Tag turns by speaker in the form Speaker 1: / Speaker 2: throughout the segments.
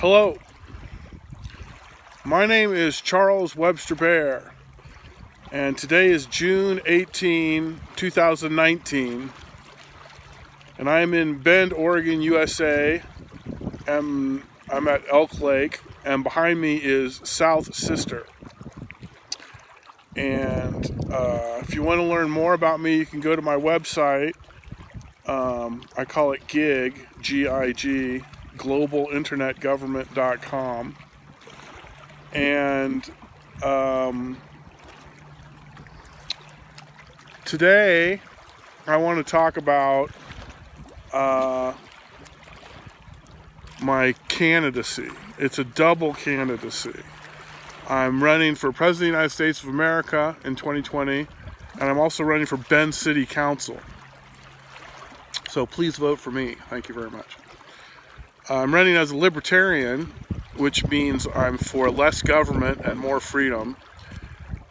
Speaker 1: Hello, my name is Charles Webster Baer, and today is June 18, 2019, and I am in Bend, Oregon, USA. I'm at Elk Lake, and behind me is South Sister. And if you want to learn more about me, you can go to my website. I call it GIG, G-I-G, globalinternetgovernment.com. And today I want to talk about my candidacy. It's a double candidacy. I'm running for President of the United States of America in 2020, and I'm also running for Bend City Council. So please vote for me. Thank you very much. I'm running as a libertarian, which means I'm for less government and more freedom.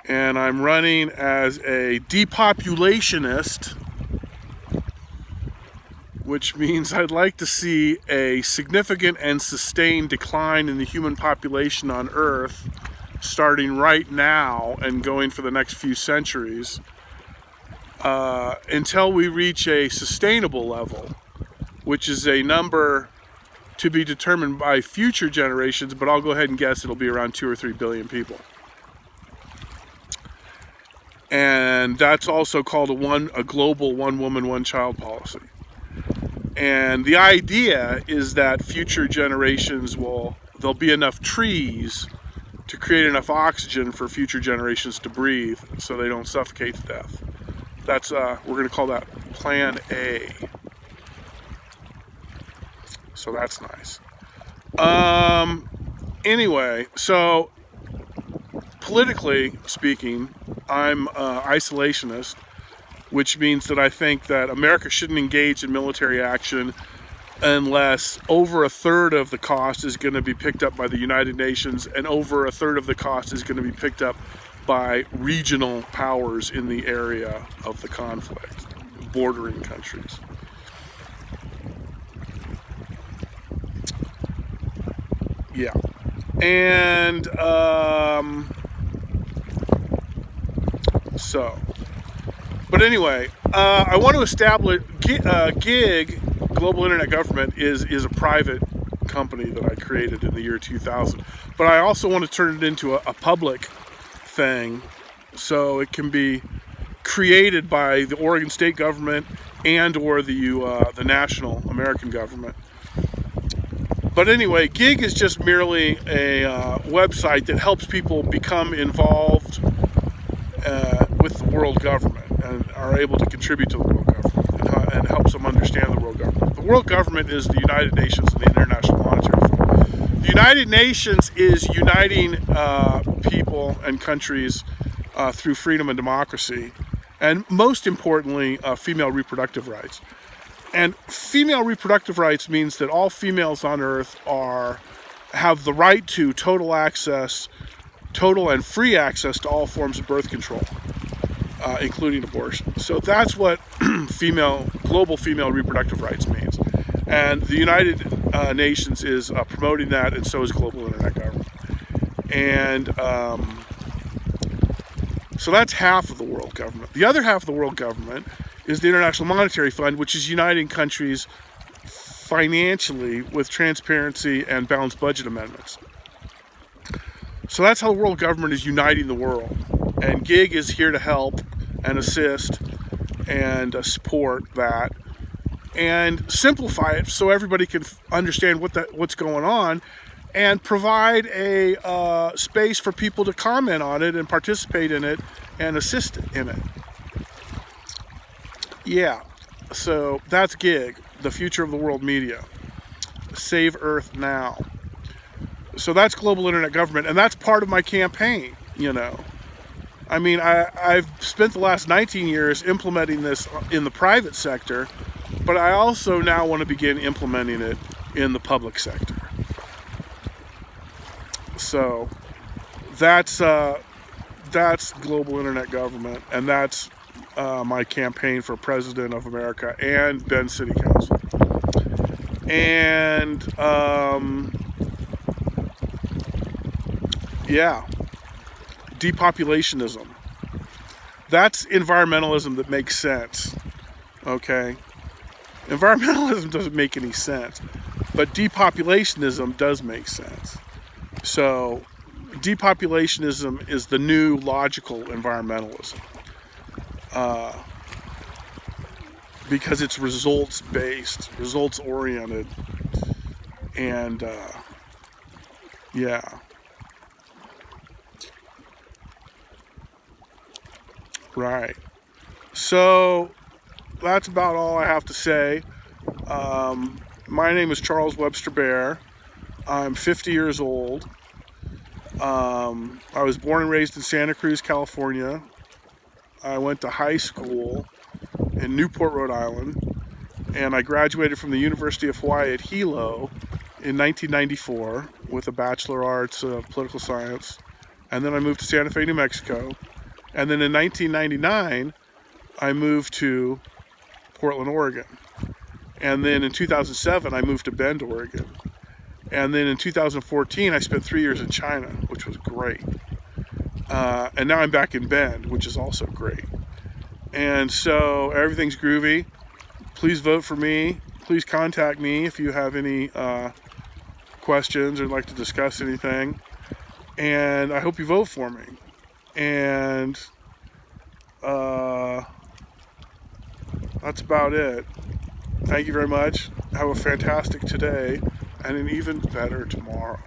Speaker 1: And I'm running as a depopulationist, which means I'd like to see a significant and sustained decline in the human population on Earth, starting right now and going for the next few centuries, until we reach a sustainable level, which is a number to be determined by future generations, but I'll go ahead and guess it'll be around 2 or 3 billion people. And that's also called a global one woman, one child policy. And the idea is that future generations there'll be enough trees to create enough oxygen for future generations to breathe so they don't suffocate to death. That's, we're going to call that Plan A. So that's nice. Anyway, so politically speaking, I'm isolationist, which means that I think that America shouldn't engage in military action unless over a third of the cost is going to be picked up by the United Nations, and over a third of the cost is going to be picked up by regional powers in the area of the conflict, bordering countries. Yeah. And but anyway, I want to establish GIG, Global Internet Government, is a private company that I created in the year 2000. But I also want to turn it into a public thing, so it can be created by the Oregon state government and or the national American government. But anyway, GIG is just merely a website that helps people become involved with the world government and are able to contribute to the world government and helps them understand the world government. The world government is the United Nations and the International Monetary Fund. The United Nations is uniting people and countries through freedom and democracy, and most importantly, female reproductive rights. And female reproductive rights means that all females on Earth have the right to total and free access to all forms of birth control, including abortion. So that's what global female reproductive rights means. And the United Nations is promoting that, and so is Global Internet Government. And so that's half of the world government. The other half of the world government is the International Monetary Fund, which is uniting countries financially with transparency and balanced budget amendments. So that's how the world government is uniting the world. And GIG is here to help and assist and support that and simplify it so everybody can understand what's going on, and provide a space for people to comment on it and participate in it and assist in it. Yeah, so that's GIG, the future of the world media. Save Earth now. So that's Global Internet Government, and that's part of my campaign, you know. I mean, I've spent the last 19 years implementing this in the private sector, but I also now want to begin implementing it in the public sector. So that's Global Internet Government, and that's my campaign for President of America and Bend City Council. And Yeah, depopulationism. That's environmentalism that makes sense, okay? Environmentalism doesn't make any sense, but depopulationism does make sense. So depopulationism is the new logical environmentalism, because it's results based, results oriented, and yeah. Right. So that's about all I have to say. My name is Charles Webster Baer. I'm 50 years old. I was born and raised in Santa Cruz, California. I went to high school in Newport, Rhode Island, and I graduated from the University of Hawaii at Hilo in 1994 with a Bachelor of Arts of Political Science. And then I moved to Santa Fe, New Mexico. And then in 1999, I moved to Portland, Oregon. And then in 2007, I moved to Bend, Oregon. And then in 2014, I spent 3 years in China, which was great. And now I'm back in Bend, which is also great. And so everything's groovy. Please vote for me. Please contact me if you have any questions or like to discuss anything. And I hope you vote for me. And that's about it. Thank you very much. Have a fantastic today and an even better tomorrow.